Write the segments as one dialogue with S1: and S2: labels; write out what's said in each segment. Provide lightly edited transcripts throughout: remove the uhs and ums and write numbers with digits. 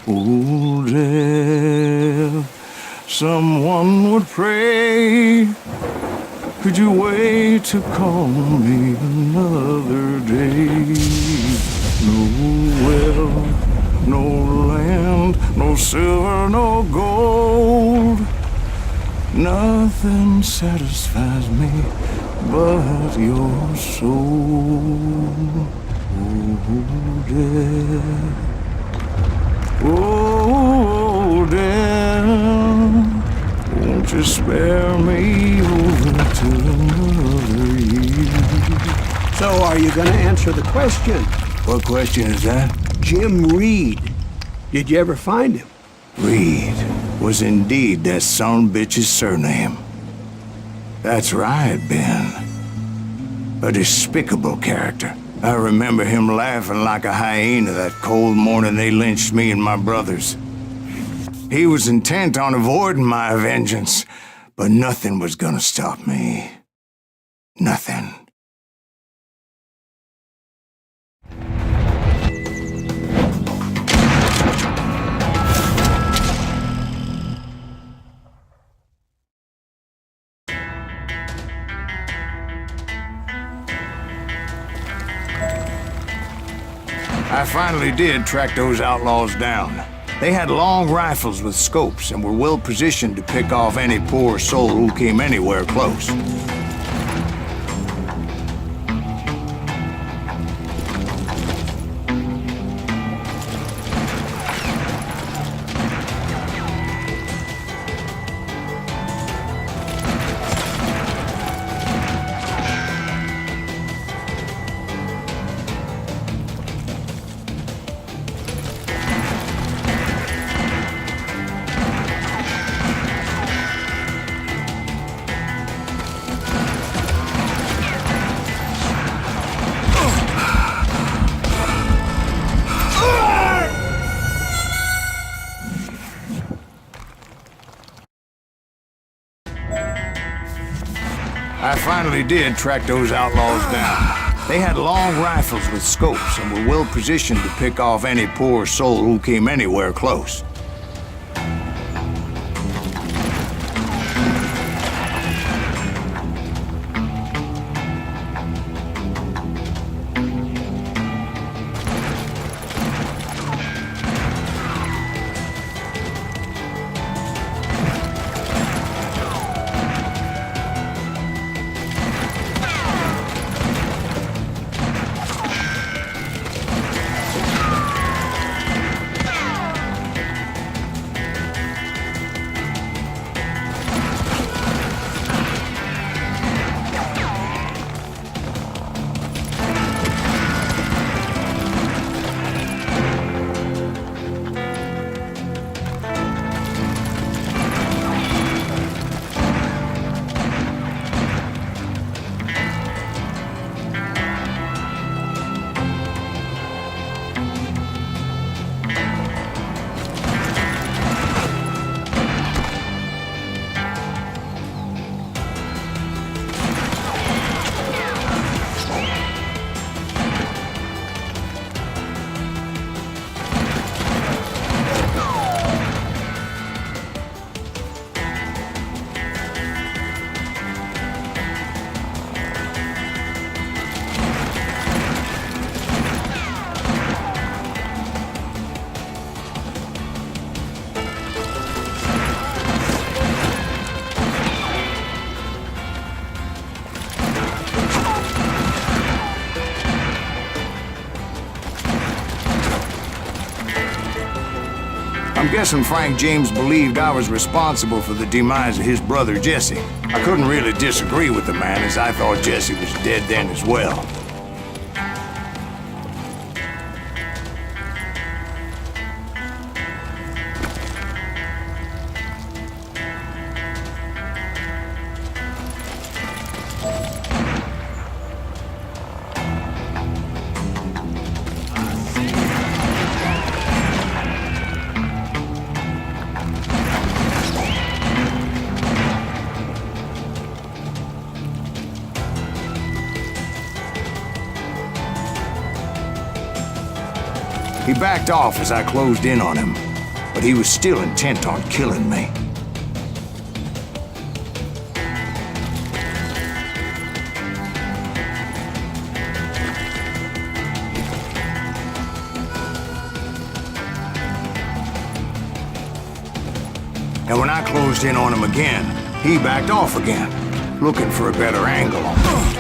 S1: Oh, death, someone would pray. Could you wait to call me another day? No wealth, no land, no silver, no gold. Nothing satisfies me but your soul. Oh, death. Oh, death. Won't you spare me over till another year?
S2: So are you gonna answer the question?
S1: What question is that?
S2: Jim Reed. Did you ever find him?
S1: Reed was indeed that son-bitch's surname. That's right, Ben. A despicable character. I remember him laughing like a hyena that cold morning they lynched me and my brothers. He was intent on avoiding my vengeance, but nothing was gonna stop me. Nothing. I finally did track those outlaws down. They had long rifles with scopes and were well positioned to pick off any poor soul who came anywhere close. I finally did track those outlaws down. They had long rifles with scopes and were well positioned to pick off any poor soul who came anywhere close. I'm guessing Frank James believed I was responsible for the demise of his brother Jesse. I couldn't really disagree with the man, as I thought Jesse was dead then as well. He backed off as I closed in on him. but he was still intent on killing me. And when I closed in on him again, he backed off again, looking for a better angle on me.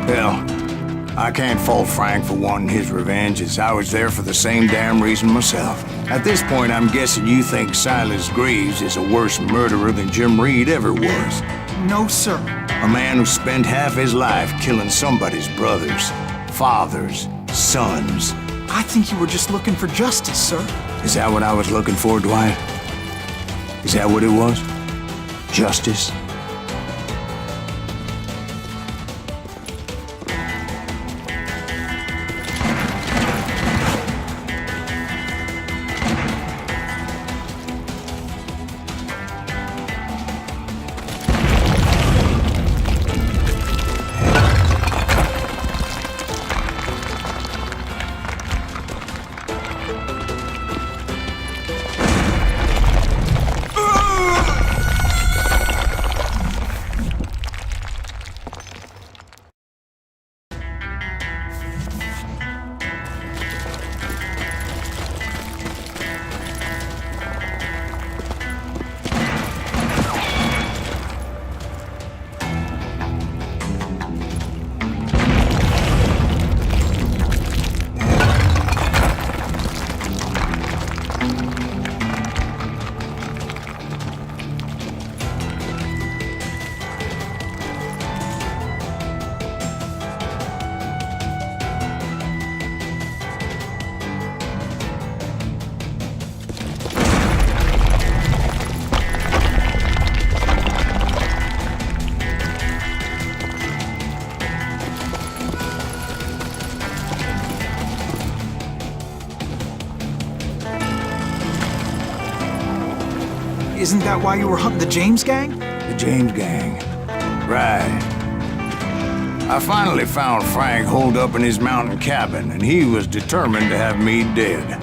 S1: Hell, I can't fault Frank for wanting his revenge, as I was there for the same damn reason myself. At this point, I'm guessing you think Silas Greaves is a worse murderer than Jim Reed ever was.
S3: No, sir.
S1: A man who spent half his life killing somebody's brothers, fathers, sons.
S3: I think you were just looking for justice, sir.
S1: Is that what I was looking for, Dwight? Is that what it was? Justice?
S3: Isn't that why you were hunting the James gang?
S1: The James gang. Right. I finally found Frank holed up in his mountain cabin, and he was determined to have me dead.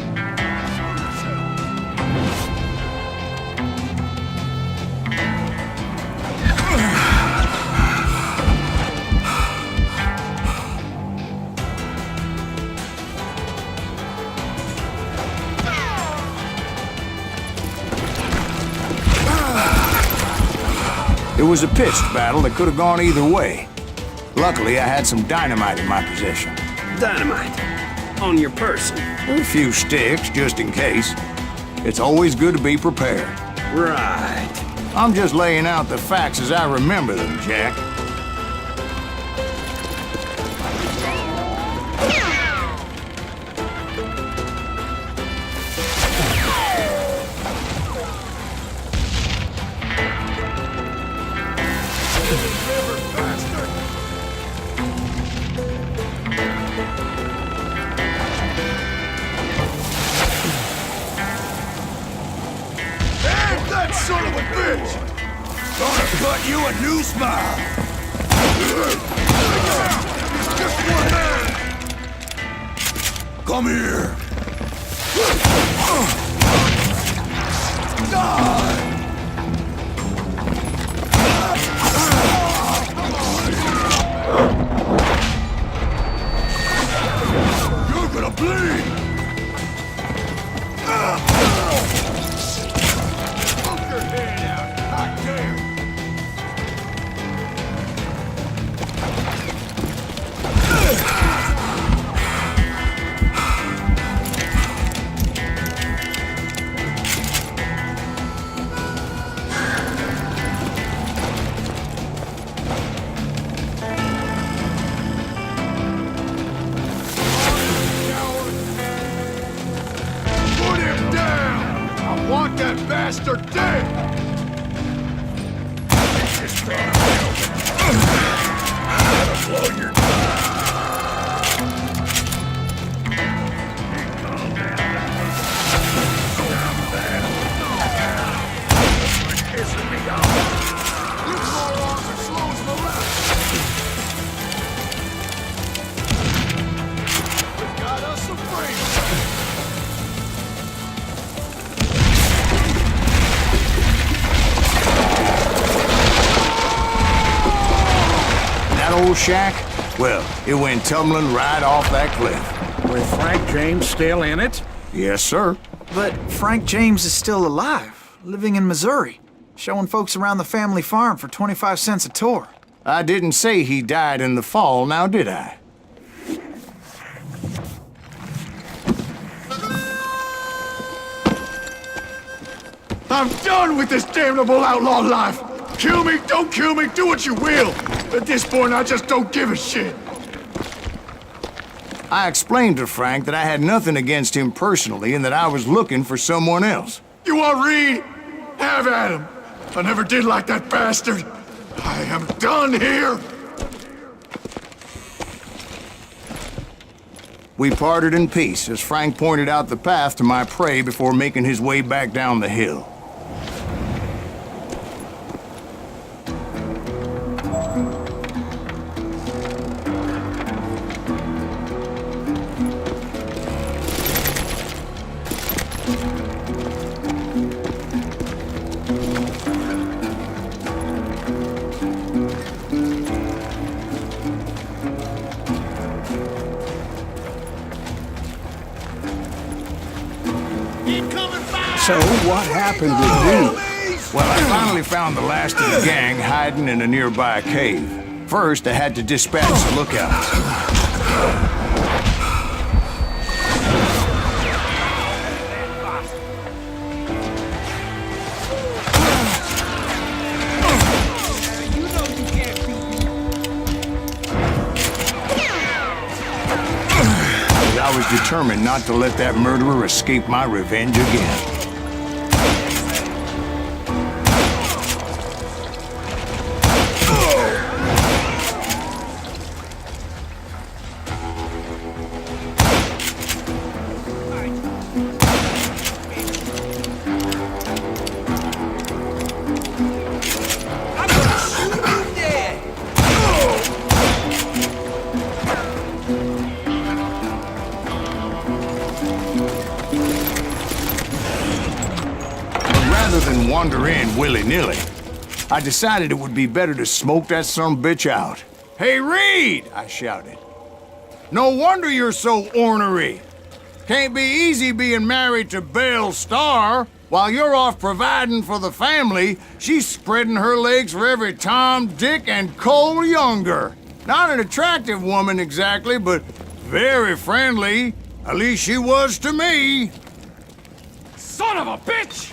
S1: It was a pitched battle that could have gone either way. Luckily, I had some dynamite in my possession.
S2: Dynamite? On your person?
S1: A few sticks, just in case. It's always good to be prepared.
S2: Right.
S1: I'm just laying out the facts as I remember them, Jack.
S4: Son of a bitch! Gonna cut you a new smile! It's just one man! Come here! Die! Come on! bastard dead! This man I'll blow your pissing me off. You morons are slow as molasses. We've got us some brains.
S1: That old shack? Well, it went tumbling right off that cliff.
S5: With Frank James still in it?
S1: Yes, sir.
S3: But Frank James is still alive, living in Missouri, showing folks around the family farm for 25 cents a tour.
S1: I didn't say he died in the fall, now did I?
S4: I'm done with this damnable outlaw life! Kill me, don't kill me, do what you will! At this point, I just don't give a shit!
S1: I explained to Frank that I had nothing against him personally and that I was looking for someone else.
S4: You want Reed? Have at him! I never did like that bastard! I am done here!
S1: We parted in peace as Frank pointed out the path to my prey before making his way back down the hill.
S2: So what happened with Reed?
S1: Well, I finally found the last of the gang hiding in a nearby cave. First, I had to dispatch the lookouts. I was determined not to let that murderer escape my revenge again. Rather than wander in willy-nilly, I decided it would be better to smoke that sumbitch out. "Hey, Reed!" I shouted. "No wonder you're so ornery. Can't be easy being married to Belle Starr. While you're off providing for the family, she's spreading her legs for every Tom, Dick, and Cole Younger. Not an attractive woman exactly, but very friendly. At least she was to me."
S4: Son of a bitch!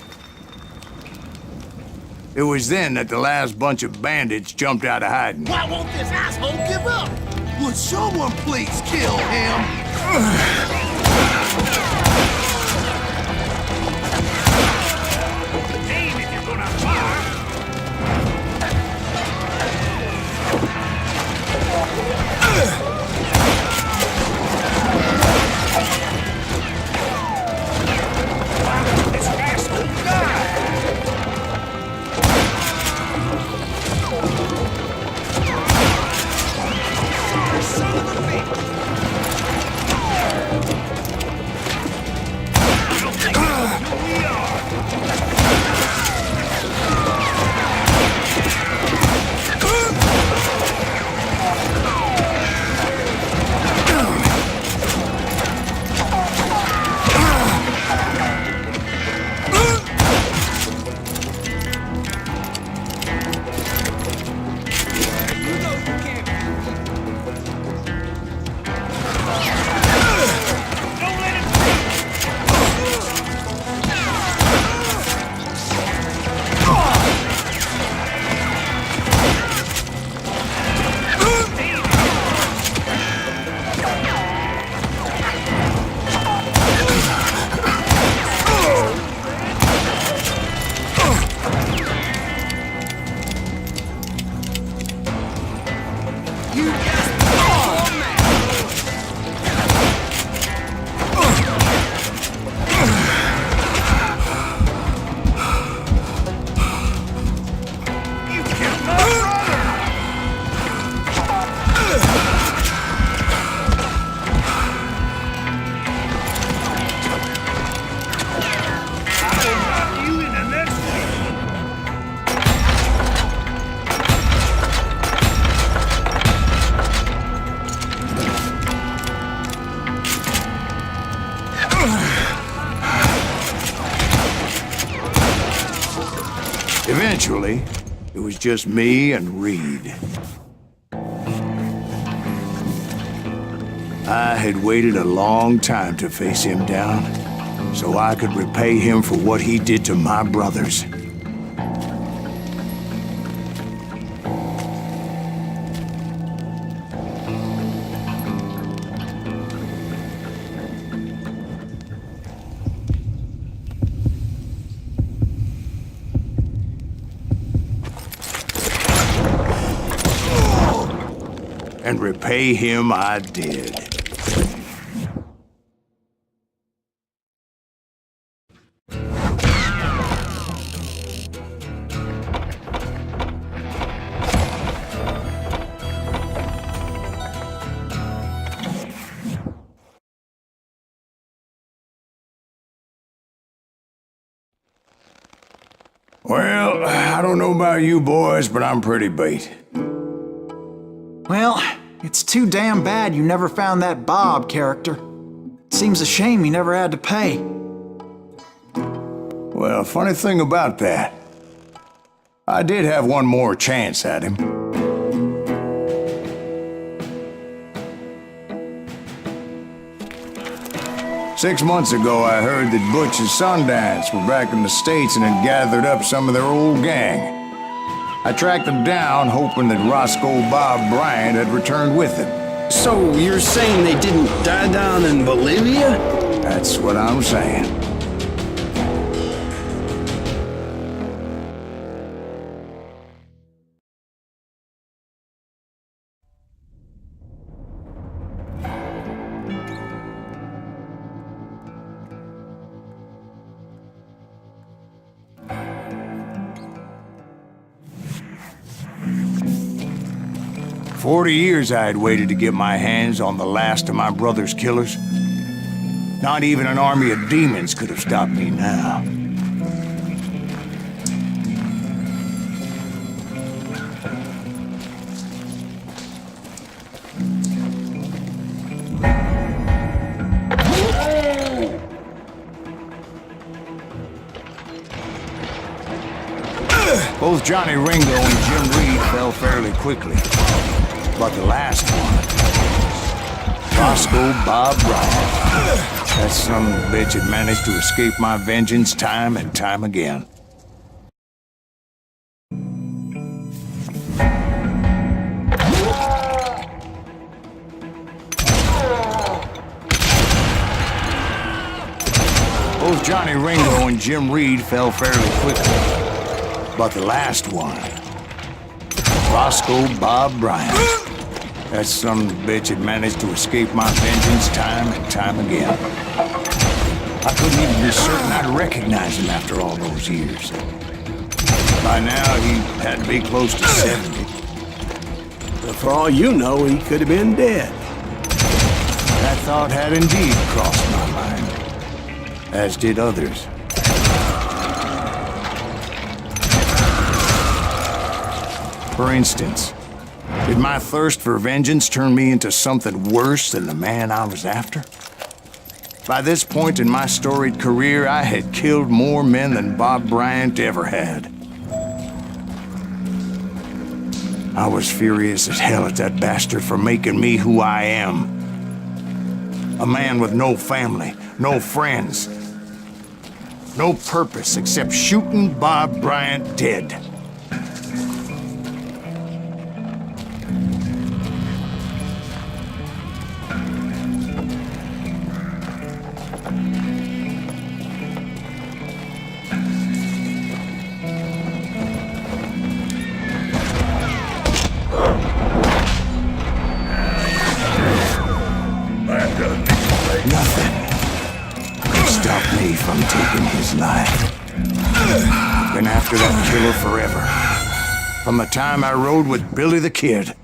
S1: It was then that the last bunch of bandits jumped out of hiding.
S6: Why won't this asshole give up? Would someone please kill him?
S4: Aim if you're gonna fire! This asshole died! Son of a bitch!
S1: Eventually, it was just me and Reed. I had waited a long time to face him down, so I could repay him for what he did to my brothers. And repay him I did. Well, I don't know about you boys, but I'm pretty beat.
S3: Well, it's too damn bad you never found that Bob character. Seems a shame he never had to pay.
S1: Well, funny thing about that, I did have one more chance at him. Six months ago, I heard that Butch and Sundance were back in the States and had gathered up some of their old gang. I tracked them down, hoping that Roscoe Bob Bryant had returned with them.
S2: So you're saying they didn't die down in Bolivia?
S1: That's what I'm saying. "40 years I had waited to get my hands on the last of my brother's killers. Not even an army of demons could have stopped me now. Both Johnny Ringo and Jim Reed fell fairly quickly. But the last one, Roscoe Bob Bryant, that son of a bitch had managed to escape my vengeance time and time again. Both Johnny Ringo and Jim Reed fell fairly quickly. But the last one, Roscoe Bob Bryant, that son of a bitch had managed to escape my vengeance time and time again. I couldn't even be certain I'd recognize him after all those years. By now, he had to be close to 70.
S2: But for all you know, he could have been dead.
S1: That thought had indeed crossed my mind, as did others. For instance, did my thirst for vengeance turn me into something worse than the man I was after? By this point in my storied career, I had killed more men than Bob Bryant ever had. I was furious as hell at that bastard for making me who I am. A man with no family, no friends, no purpose except shooting Bob Bryant dead. Nothing could stop me from taking his life. I've been after that killer forever. From the time I rode with Billy the Kid.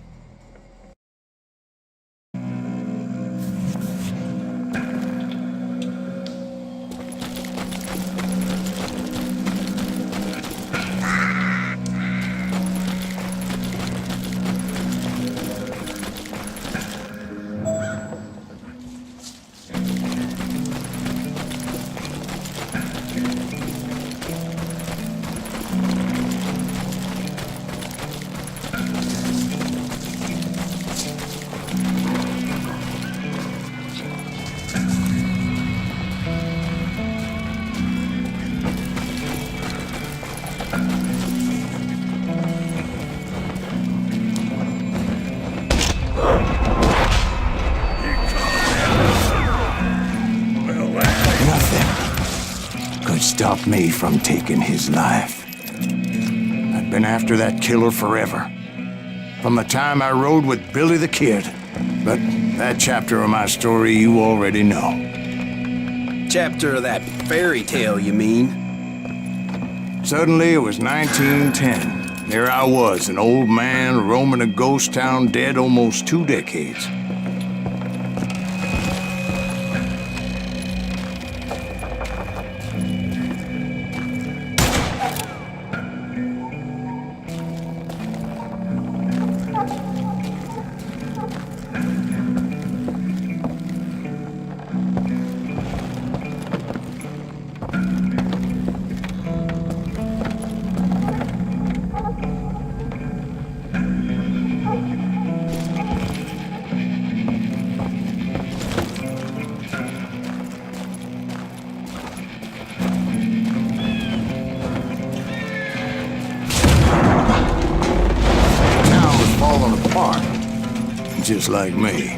S1: could stop me from taking his life. I've been after that killer forever. From the time I rode with Billy the Kid. But that chapter of my story you already know.
S2: Chapter of that fairy tale, you mean?
S1: Suddenly it was 1910. There I was, an old man roaming a ghost town dead almost 2 decades. Just like me.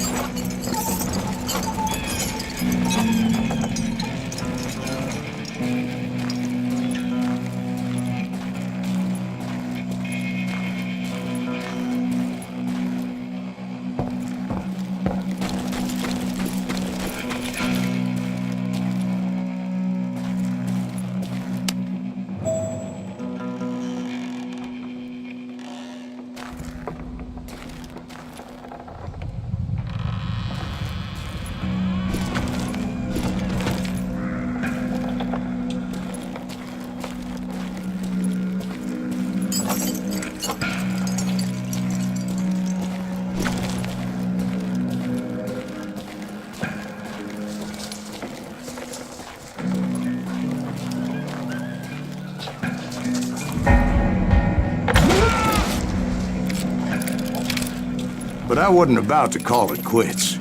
S1: But I wasn't about to call it quits.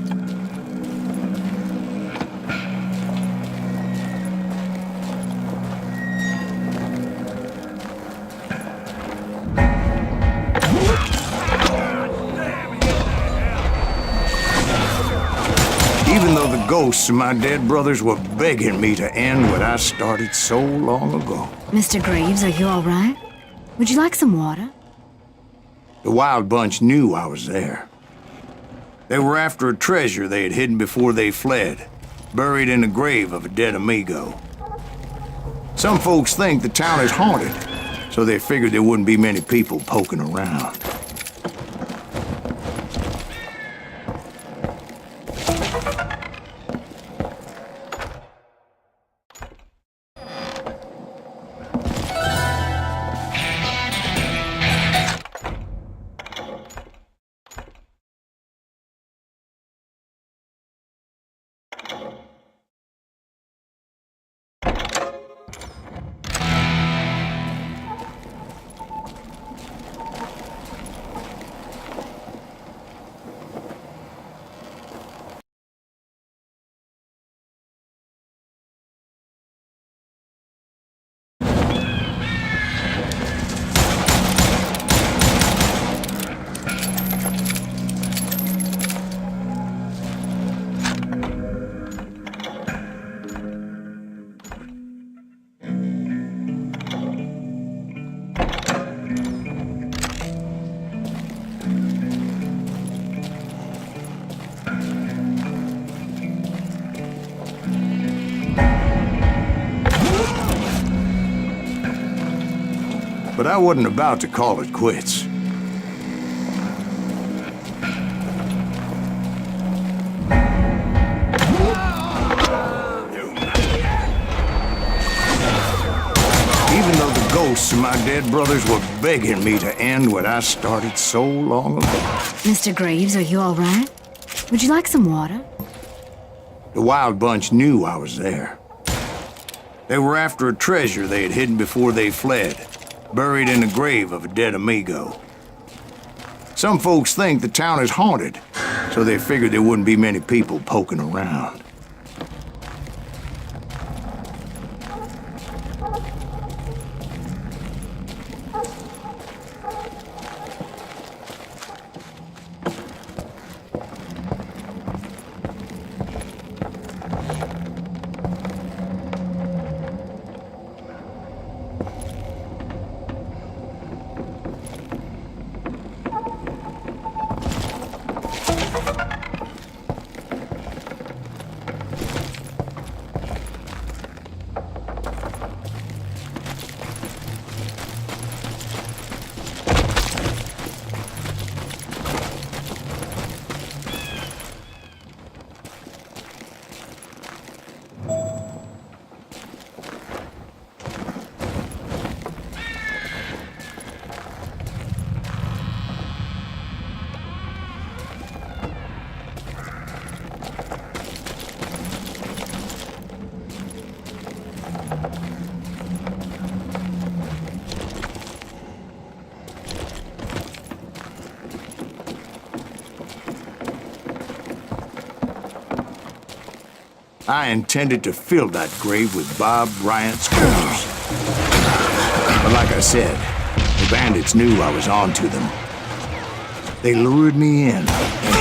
S1: Even though the ghosts of my dead brothers were begging me to end what I started so long ago.
S7: Mr. Graves, are you all right? Would you like some water?
S1: The Wild Bunch knew I was there. They were after a treasure they had hidden before they fled, buried in the grave of a dead amigo. Some folks think the town is haunted, so they figured there wouldn't be many people poking around. But I wasn't about to call it quits. Even though the ghosts of my dead brothers were begging me to end what I started so long ago.
S7: Mr. Graves, are you all right? Would you like some water?
S1: The Wild Bunch knew I was there. They were after a treasure they had hidden before they fled, buried in the grave of a dead amigo. Some folks think the town is haunted, so they figured there wouldn't be many people poking around. I intended to fill that grave with Bob Bryant's corpse. But like I said, the bandits knew I was on to them. They lured me in and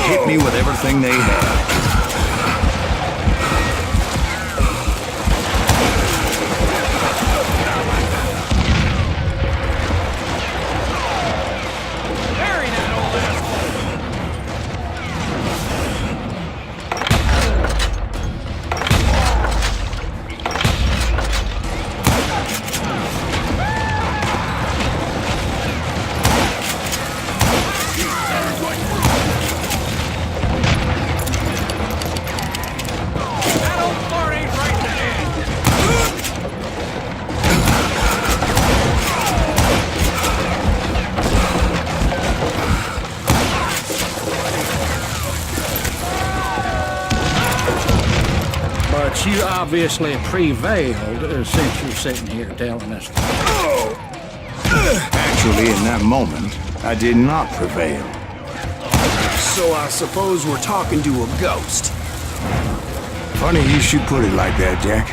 S1: hit me with everything they had.
S5: But you obviously prevailed since you're sitting here telling us.
S1: Actually, in that moment, I did not prevail.
S2: So I suppose we're talking to a ghost.
S1: Funny you should put it like that, Jack.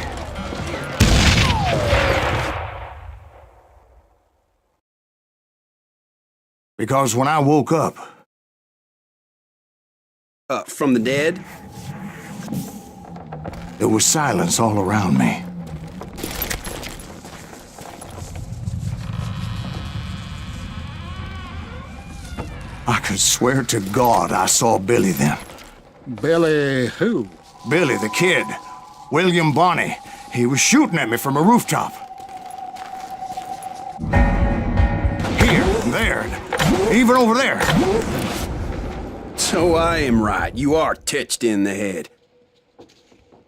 S1: Because when I woke up,
S2: From the dead?
S1: there was silence all around me. I could swear to God I saw Billy then.
S5: Billy who?
S1: Billy, the kid. William Bonney. He was shooting at me from a rooftop. Here, and there, and even over there.
S2: So I am right. You are titched in the head.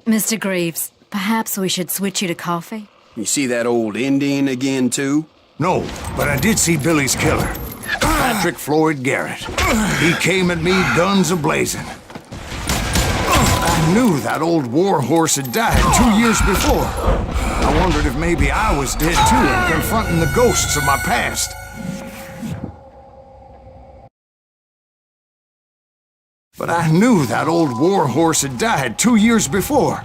S7: Mr. Greaves, perhaps we should switch you to coffee?
S2: You see that old Indian again, too?
S1: No, but I did see Billy's killer. Patrick Floyd Garrett. He came at me guns a-blazing. I knew that old war horse had died 2 years before. I wondered if maybe I was dead too and confronting the ghosts of my past. But I knew that old war horse had died 2 years before.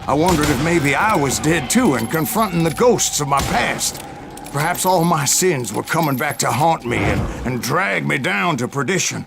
S1: I wondered if maybe I was dead too and confronting the ghosts of my past. Perhaps all my sins were coming back to haunt me and drag me down to perdition.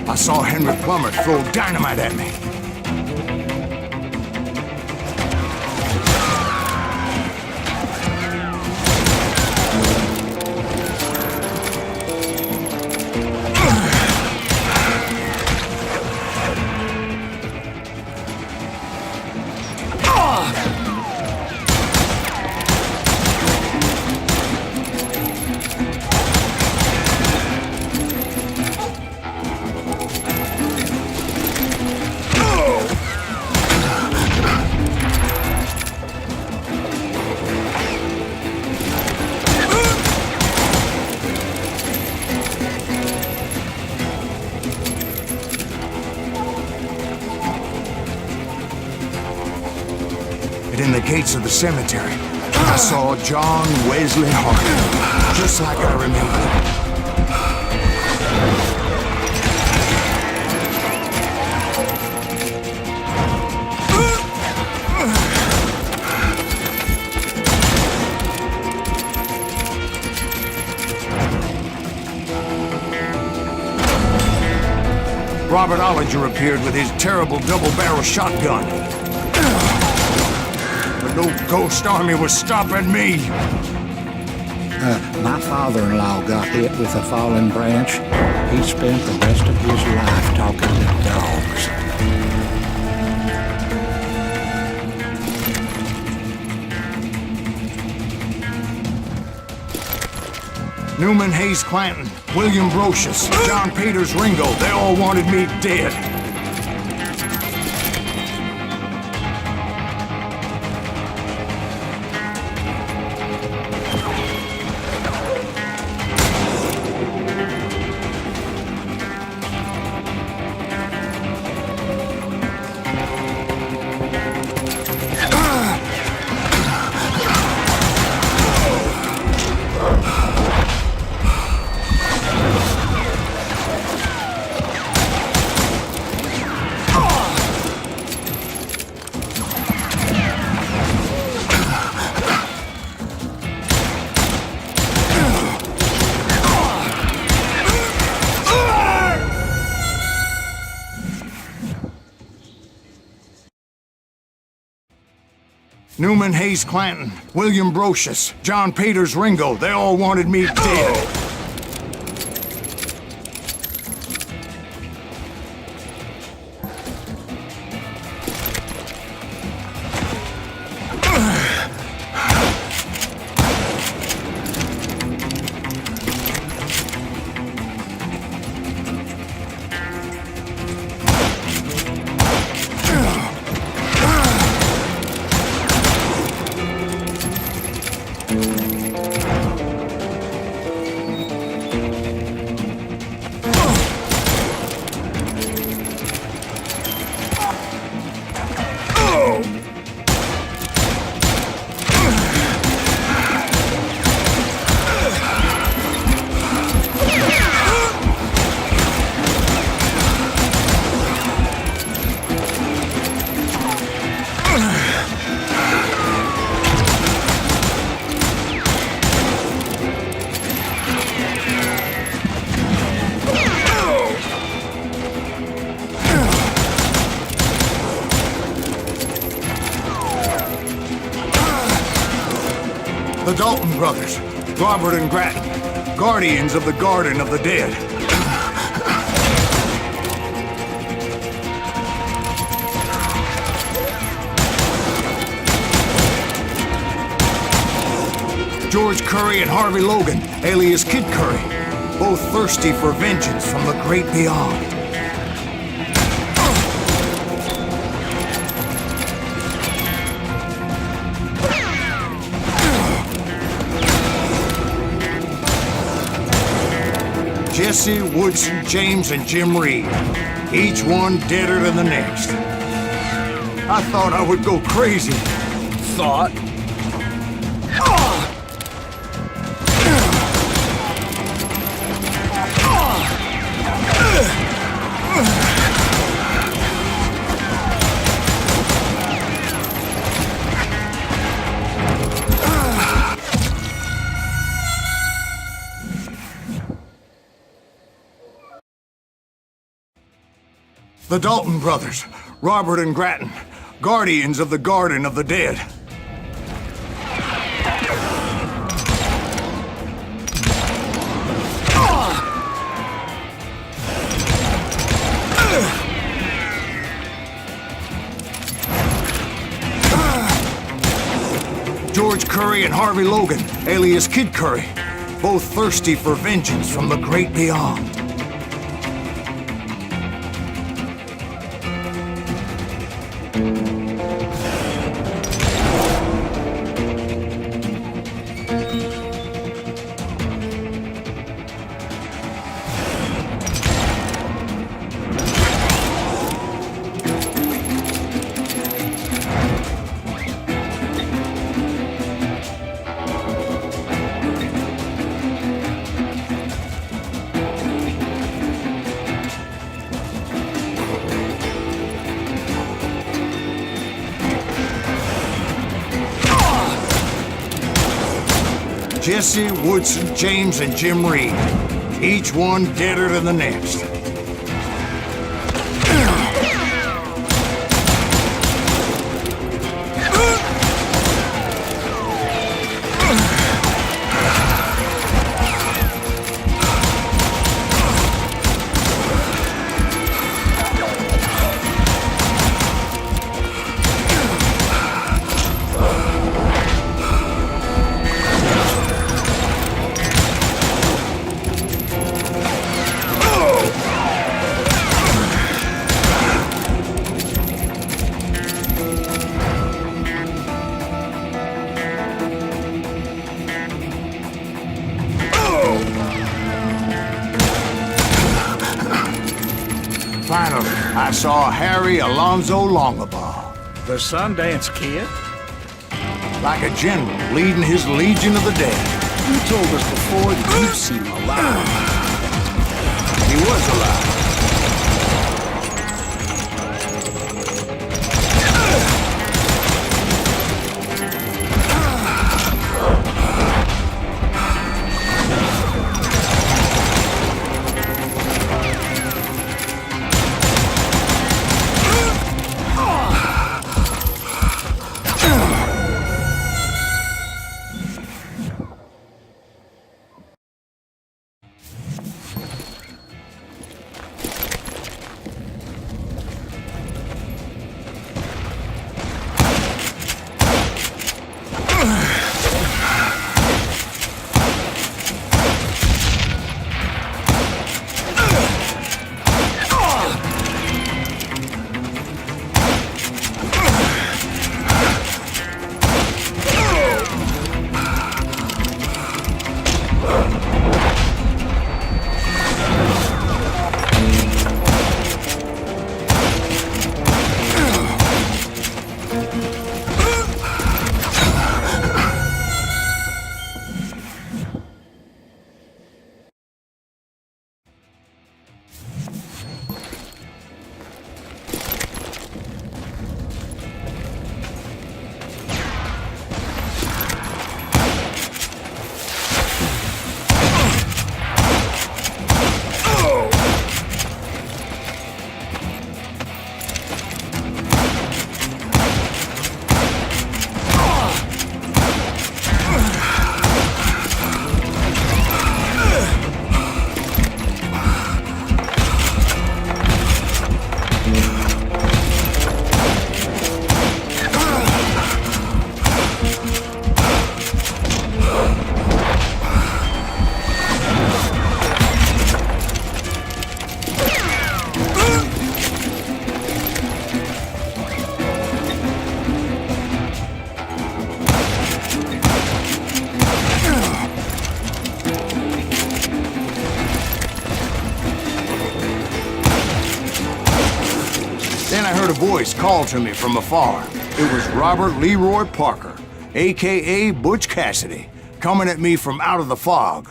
S1: I saw Henry Plummer throw dynamite at me. In the gates of the cemetery, I saw John Wesley Hart, just like I remember. Robert Ollinger appeared with his terrible double-barrel shotgun. No ghost army was stopping me.
S5: My father-in-law got hit with a fallen branch. He spent the rest of his life talking to dogs.
S1: Newman Hayes Clanton, William Brocious, John Peters Ringo, they all wanted me dead. Newman Hayes Clanton, William Brocious, John Peters Ringo, they all wanted me dead. The Dalton brothers, Robert and Grattan, guardians of the Garden of the Dead. George Curry and Harvey Logan, alias Kid Curry, both thirsty for vengeance from the great beyond. Jesse, Woodson, James, and Jim Reed. Each one deader than the next. I thought I would go crazy.
S2: Thought.
S1: The Dalton brothers, Robert and Grattan, guardians of the Garden of the Dead. George Curry and Harvey Logan, alias Kid Curry, both thirsty for vengeance from the great beyond. Jesse, Woodson, James, and Jim Reed. Each one deader than the next. Finally, I saw Harry Alonzo Longabaugh.
S5: The Sundance Kid?
S1: Like a general leading his legion of the dead.
S2: You told us before that you've seen him alive.
S1: He was alive. Then I heard a voice call to me from afar. It was Robert Leroy Parker, a.k.a. Butch Cassidy, coming at me from out of the fog.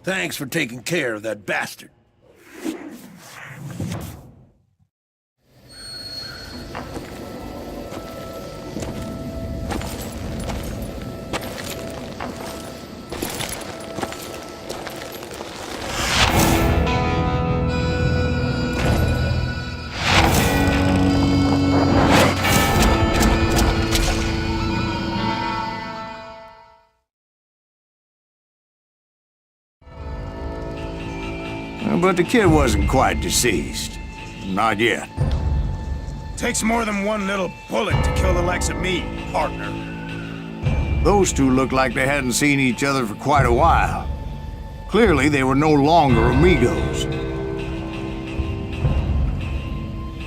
S6: Thanks for taking care of that bastard.
S1: But the kid wasn't quite deceased. Not yet.
S4: Takes more than one little bullet to kill the likes of me, partner.
S1: Those two looked like they hadn't seen each other for quite a while. Clearly, they were no longer amigos.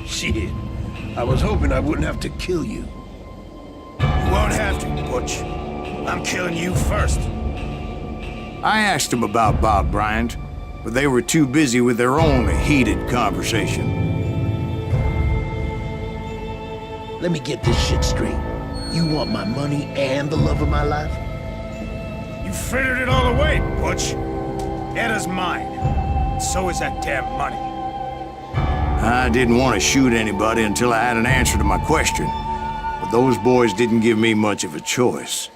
S6: Shit. I was hoping I wouldn't have to kill you.
S4: You won't have to, Butch. I'm killing you first.
S1: I asked them about Bob Bryant, but they were too busy with their own heated conversation.
S6: Let me get this shit straight. You want my money and the love of my life?
S4: You frittered it all away, Butch. Eda's mine. So is that damn money.
S1: I didn't want to shoot anybody until I had an answer to my question, but those boys didn't give me much of a choice.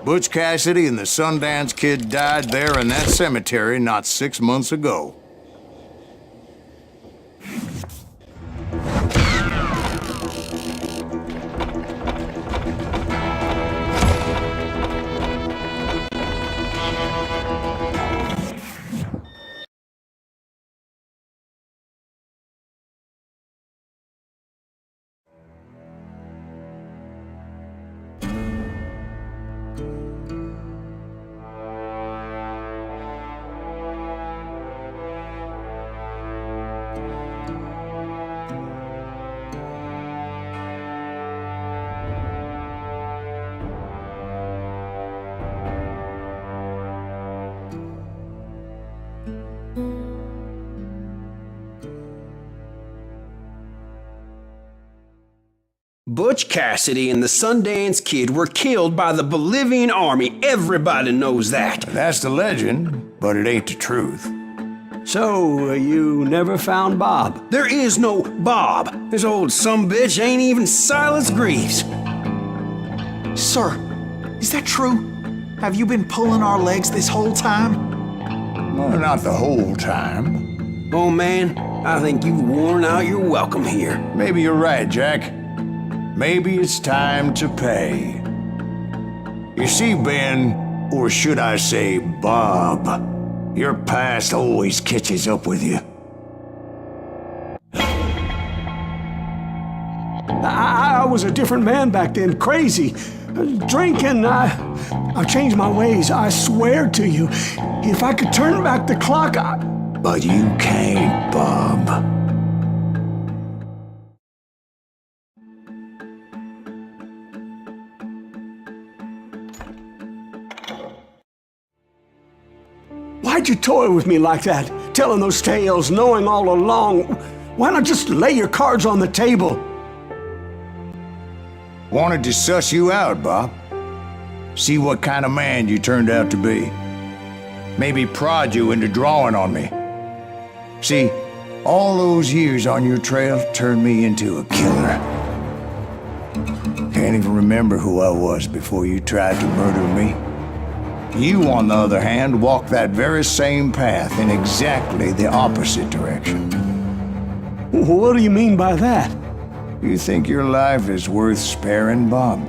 S1: Butch Cassidy and the Sundance Kid died there in that cemetery not 6 months ago.
S2: Butch Cassidy and the Sundance Kid were killed by the Bolivian army. Everybody knows that.
S1: That's the legend, but it ain't the truth.
S2: So, you never found Bob? There is no Bob. This old sumbitch ain't even Silas Greaves.
S3: Sir, is that true? Have you been pulling our legs this whole time?
S1: Well, not the whole time.
S2: Oh, man, I think you've worn out your welcome here.
S1: Maybe you're right, Jack. Maybe it's time to pay. You see, Ben, or should I say Bob, your past always catches up with you.
S2: I was a different man back then, crazy. Drinking, I changed my ways, I swear to you. If I could turn back the clock,
S1: But you can't, Bob.
S2: Why'd you toy with me like that? Telling those tales, knowing all along. Why not just lay your cards on the table?
S1: Wanted to suss you out, Bob. See what kind of man you turned out to be. Maybe prod you into drawing on me. See, all those years on your trail turned me into a killer. Can't even remember who I was before you tried to murder me. You, on the other hand, walked that very same path in exactly the opposite direction.
S2: What do you mean by that?
S1: You think your life is worth sparing, Bob?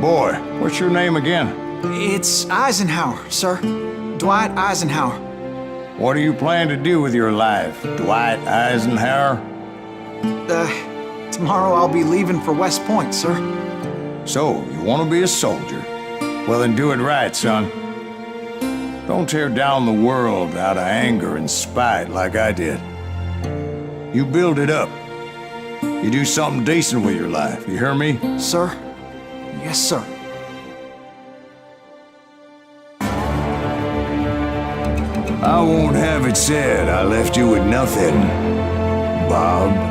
S1: Boy, what's your name again?
S3: It's Eisenhower, sir. Dwight Eisenhower.
S1: What do you plan to do with your life, Dwight Eisenhower?
S3: Tomorrow I'll be leaving for West Point, sir.
S1: So, you want to be a soldier? Well, then do it right, son. Don't tear down the world out of anger and spite like I did. You build it up. You do something decent with your life, you hear me?
S3: Sir? Yes, sir.
S1: I won't have it said I left you with nothing, Bob.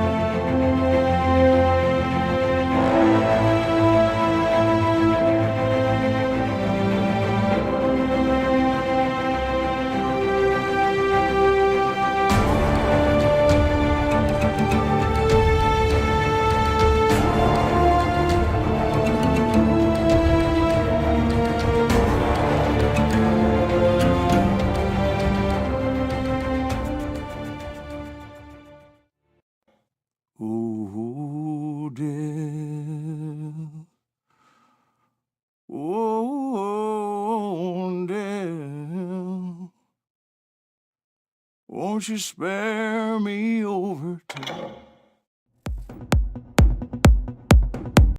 S1: Oh, dear. Oh, dear. Won't you spare me over to